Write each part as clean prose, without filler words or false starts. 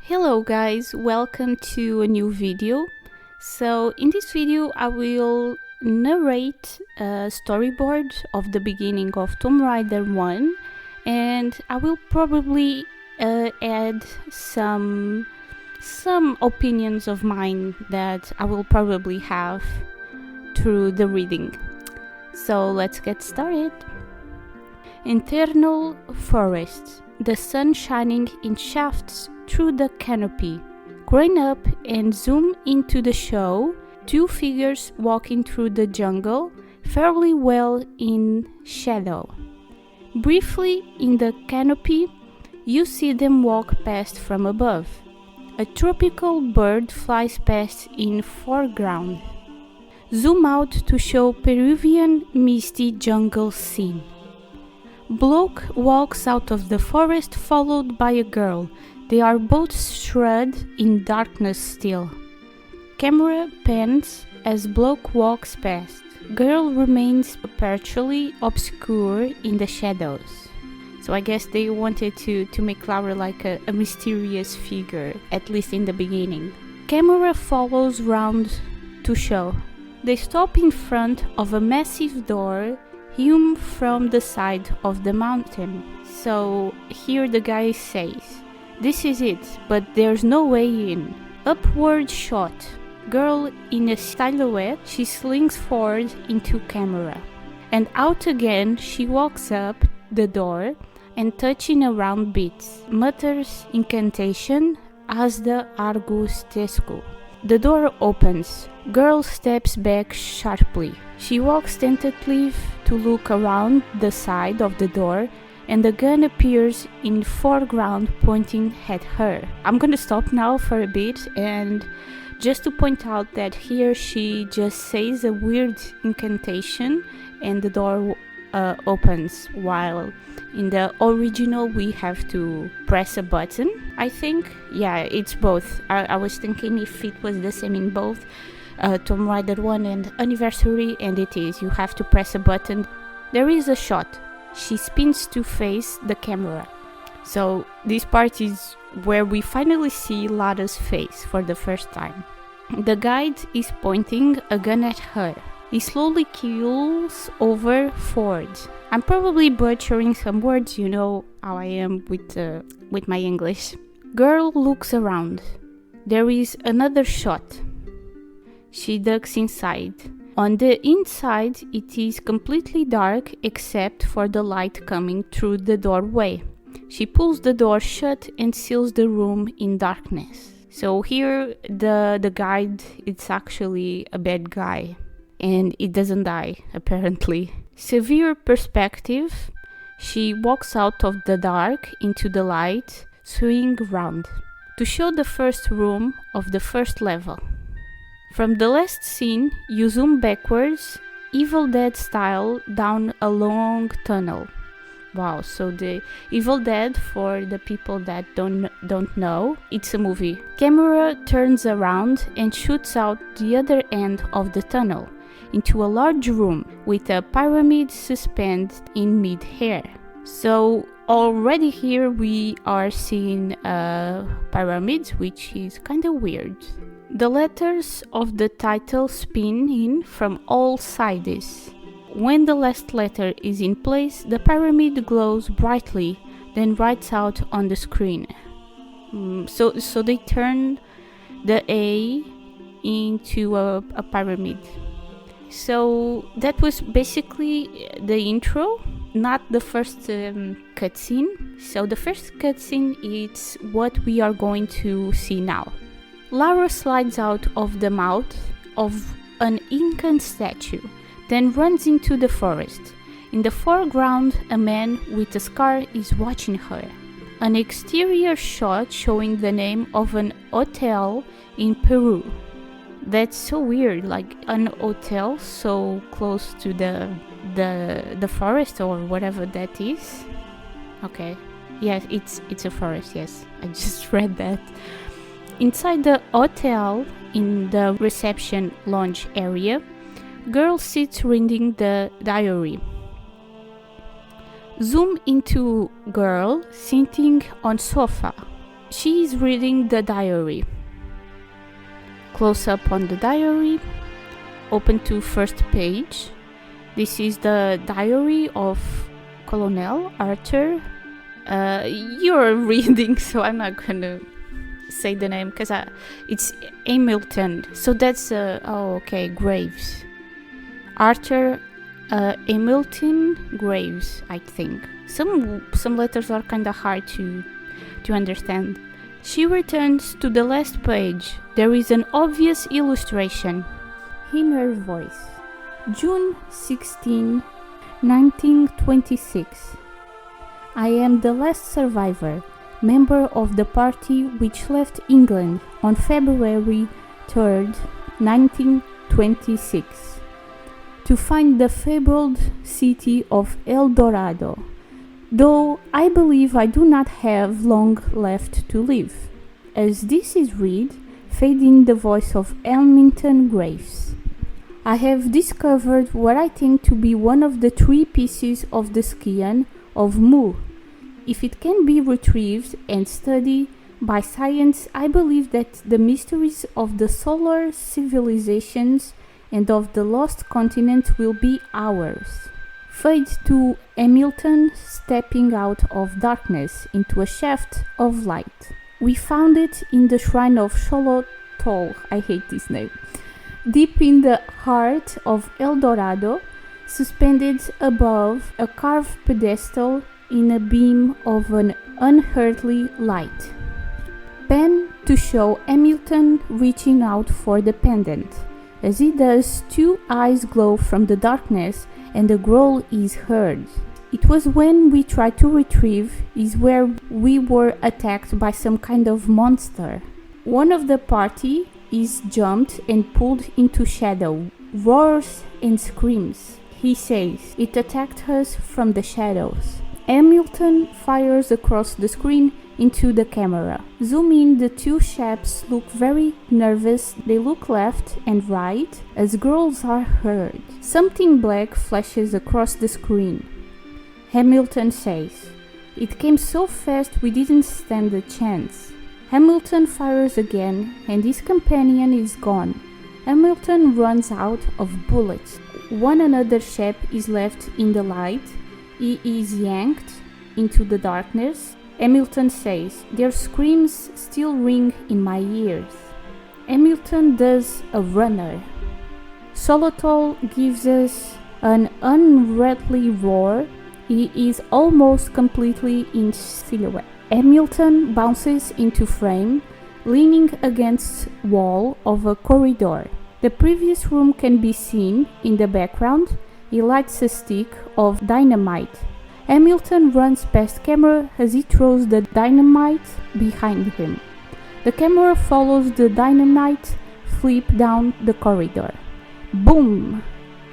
Hello guys, welcome to a new video. So in this video I will narrate a storyboard of the beginning of Tomb Raider 1, and I will probably add some opinions of mine that I will probably have through the reading. So let's get started. Internal forest. The sun shining in shafts through the canopy. Crane up and zoom into the show. Two figures walking through the jungle, fairly well in shadow. Briefly in the canopy, you see them walk past from above. A tropical bird flies past in foreground. Zoom out to show Peruvian misty jungle scene. Bloke walks out of the forest followed by a girl. They are both shrouded in darkness still. Camera pans as Bloke walks past. Girl remains partially obscure in the shadows. So I guess they wanted to make Laura like a mysterious figure, at least in the beginning. Camera follows round to show. They stop in front of a massive door hewn from the side of the mountain. So here the guy says, "This is it, but there's no way in." Upward shot. Girl in a silhouette, she slings forward into camera. And out again, she walks up the door and touching around bits, mutters incantation as the Argus Tesco. The door opens. Girl steps back sharply. She walks tentatively to look around the side of the door, and the gun appears in foreground pointing at her. I'm gonna stop now for a bit and just to point out that here she just says a weird incantation and the door opens, while in the original we have to press a button. I think, yeah, it's both. I was thinking if it was the same in both Tomb Raider 1 and Anniversary, and it is. You have to press a button. There is a shot. She spins to face the camera. So this part is where we finally see Lara's face for the first time. The guide is pointing a gun at her. He slowly keels over forward. I'm probably butchering some words, you know how I am with my English. Girl looks around. There is another shot. She ducks inside. On the inside, it is completely dark except for the light coming through the doorway. She pulls the door shut and seals the room in darkness. So here, the guide, it's actually a bad guy. And it doesn't die, apparently. Severe perspective. She walks out of the dark into the light, swinging round to show the first room of the first level. From the last scene, you zoom backwards, Evil Dead style, down a long tunnel. Wow, so the Evil Dead, for the people that don't know, it's a movie. Camera turns around and shoots out the other end of the tunnel into a large room with a pyramid suspended in mid-air. So already here we are seeing a pyramid, which is kind of weird. The letters of the title spin in from all sides. When the last letter is in place, the pyramid glows brightly, then writes out on the screen. So they turn the A into a pyramid. So that was basically the intro, not the first cutscene. So the first cutscene is what we are going to see now. Lara slides out of the mouth of an Incan statue, then runs into the forest. In the foreground, a man with a scar is watching her. An exterior shot showing the name of an hotel in Peru. That's so weird, like an hotel so close to the forest or whatever that is. Okay, yes, it's a forest, yes, I just read that. Inside the hotel, in the reception lounge area, girl sits reading the diary. Zoom into girl sitting on sofa. She is reading the diary. Close up on the diary. Open to first page. This is the diary of Colonel Arthur. You're reading, so I'm not gonna say the name because it's Hamilton. So that's Graves. Arthur Hamilton Graves, I think. Some letters are kind of hard to understand. She returns to the last page. There is an obvious illustration in her voice. June 16, 1926. I am the last survivor, member of the party which left England on February 3rd, 1926, to find the fabled city of El Dorado, though I believe I do not have long left to live. As this is read, fade in the voice of Hamilton Graves. I have discovered what I think to be one of the 3 pieces of the scion of Mu. If it can be retrieved and studied by science, I believe that the mysteries of the solar civilizations and of the lost continent will be ours. Fade to Hamilton stepping out of darkness into a shaft of light. We found it in the shrine of Xolotl, I hate this name, deep in the heart of El Dorado, suspended above a carved pedestal in a beam of an unearthly light. Pen to show Hamilton reaching out for the pendant. As he does, 2 eyes glow from the darkness and a growl is heard. It was when we tried to retrieve is where we were attacked by some kind of monster. One of the party is jumped and pulled into shadow, roars and screams. He says, it attacked us from the shadows. Hamilton fires across the screen into the camera. Zoom in, the 2 chaps look very nervous. They look left and right as growls are heard. Something black flashes across the screen. Hamilton says, it came so fast we didn't stand a chance. Hamilton fires again and his companion is gone. Hamilton runs out of bullets. One another chap is left in the light. He is yanked into the darkness. Hamilton says, their screams still ring in my ears. Hamilton does a runner. Xolotl gives us an unearthly roar. He is almost completely in silhouette. Hamilton bounces into frame, leaning against wall of a corridor. The previous room can be seen in the background. He lights a stick of dynamite. Hamilton runs past camera as he throws the dynamite behind him. The camera follows the dynamite flip down the corridor. Boom!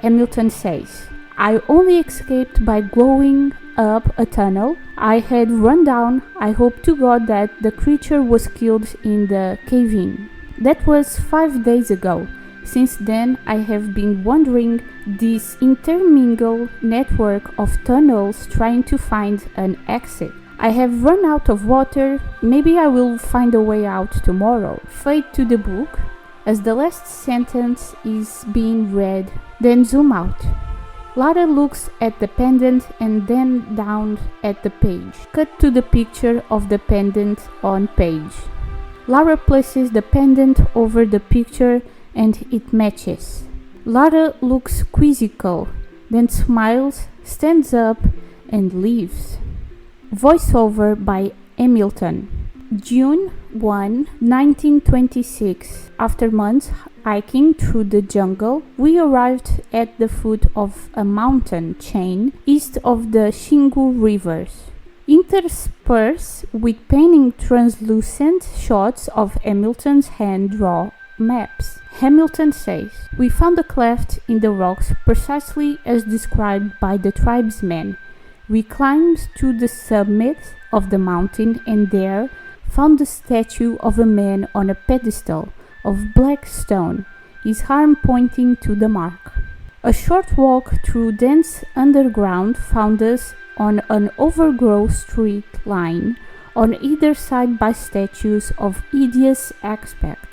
Hamilton says, I only escaped by glowing up a tunnel. I had run down. I hope to God that the creature was killed in the cave-in. That was 5 days ago. Since then, I have been wandering this intermingled network of tunnels trying to find an exit. I have run out of water. Maybe I will find a way out tomorrow. Fade to the book as the last sentence is being read, then zoom out. Lara looks at the pendant and then down at the page. Cut to the picture of the pendant on page. Lara places the pendant over the picture and it matches. Lara looks quizzical, then smiles, stands up and leaves. Voiceover by Hamilton. June 1, 1926. After months hiking through the jungle, we arrived at the foot of a mountain chain east of the Xingu rivers, interspersed with painting translucent shots of Hamilton's hand-drawn maps. Hamilton says, we found a cleft in the rocks precisely as described by the tribesmen. We climbed to the summit of the mountain and there found the statue of a man on a pedestal of black stone, his arm pointing to the mark. A short walk through dense underground found us on an overgrown street line on either side by statues of hideous aspect.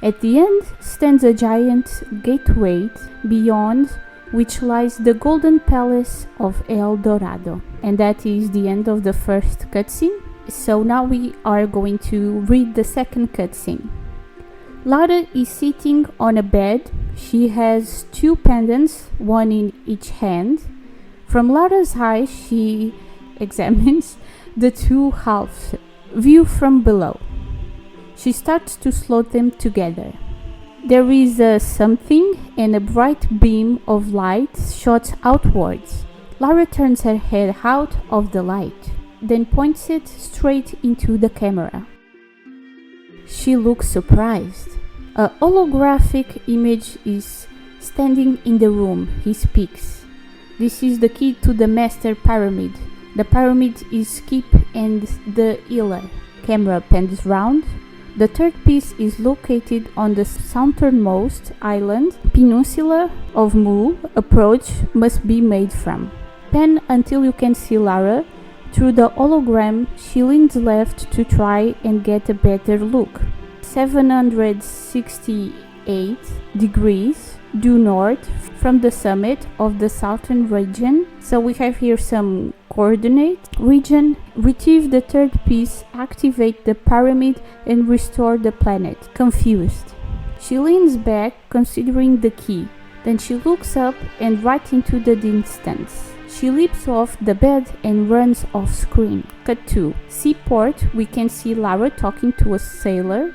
At the end stands a giant gateway, beyond which lies the golden palace of El Dorado. And that is the end of the first cutscene. So now we are going to read the second cutscene. Lara is sitting on a bed. She has two pendants, one in each hand. From Lara's eyes, she examines the two halves, view from below. She starts to slot them together. There is a something, and a bright beam of light shoots outwards. Lara turns her head out of the light, then points it straight into the camera. She looks surprised. A holographic image is standing in the room. He speaks. This is the key to the master pyramid. The pyramid is keep and the healer. Camera pans round. The third piece is located on the southernmost island, peninsula of Mu. Approach must be made from. Pan until you can see Lara. Through the hologram, she leans left to try and get a better look. 768 degrees due north from the summit of the southern region. So we have here some coordinate region. Retrieve the third piece, activate the pyramid and restore the planet. Confused. She leans back considering the key. Then she looks up and right into the distance. She leaps off the bed and runs off screen. Cut to seaport. We can see Lara talking to a sailor.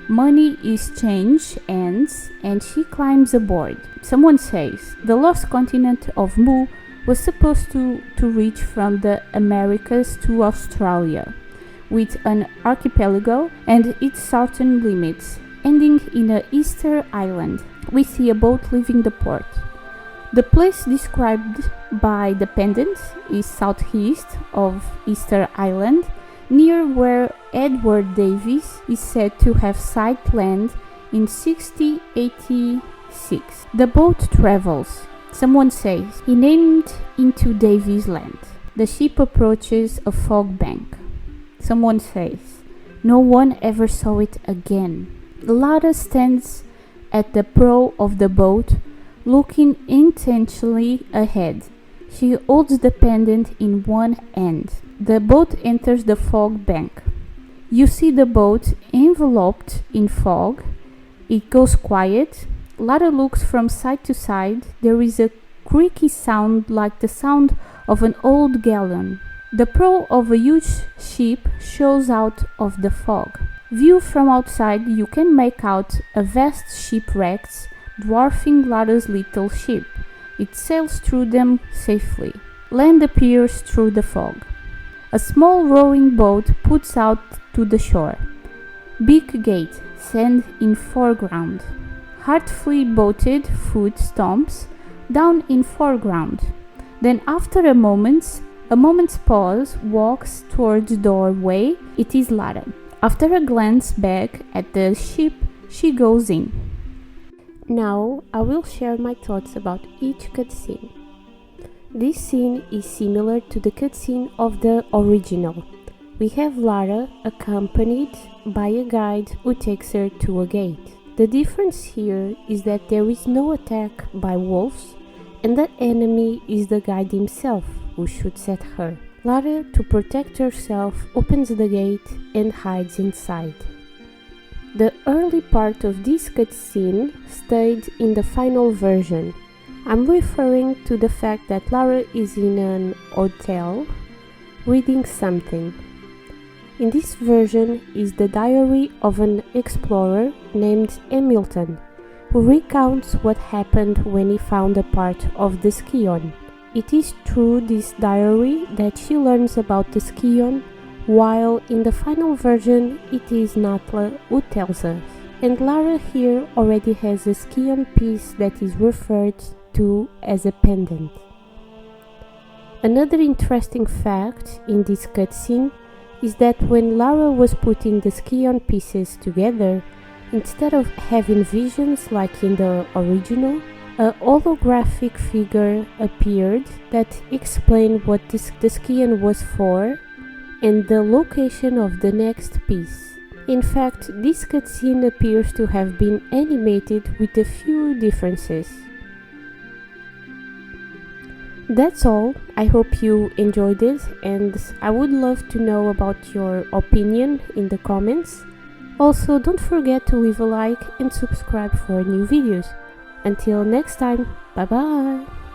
Money is change ends and she climbs aboard. Someone says the lost continent of Mu was supposed to reach from the Americas to Australia, with an archipelago and its southern limits, ending in a Easter island. We see a boat leaving the port. The place described by the pendant is southeast of Easter Island, near where Edward Davis is said to have sighted land in 1686. The boat travels. Someone says he named into Davis Land. The ship approaches a fog bank. Someone says no one ever saw it again. Lara stands at the prow of the boat, looking intently ahead. She holds the pendant in one hand. The boat enters the fog bank. You see the boat enveloped in fog. It goes quiet. Lara looks from side to side. There is a creaky sound like the sound of an old galleon. The prow of a huge ship shows out of the fog. Viewed from outside, you can make out a vast shipwreck dwarfing Lara's little ship. It sails through them safely. Land appears through the fog. A small rowing boat puts out to the shore. Big gate, sand in foreground. Heartily boated foot stomps down in foreground. Then after a moment's pause, walks towards the doorway. It is Lara. After a glance back at the ship, she goes in. Now I will share my thoughts about each cutscene. This scene is similar to the cutscene of the original. We have Lara accompanied by a guide who takes her to a gate. The difference here is that there is no attack by wolves, and the enemy is the guide himself who shoots at her. Lara, to protect herself, opens the gate and hides inside. The early part of this cutscene stayed in the final version. I'm referring to the fact that Lara is in an hotel reading something. In this version is the diary of an explorer named Hamilton, who recounts what happened when he found a part of the Skion. It is through this diary that she learns about the Skion, while in the final version it is Natla who tells us. And Lara here already has a Skion piece that is referred to as a pendant. Another interesting fact in this cutscene is that when Lara was putting the Skion pieces together, instead of having visions like in the original, a holographic figure appeared that explained what the Skion was for and the location of the next piece. In fact, this cutscene appears to have been animated with a few differences. That's all. I hope you enjoyed it, and I would love to know about your opinion in the comments. Also, don't forget to leave a like and subscribe for new videos. Until next time, bye bye!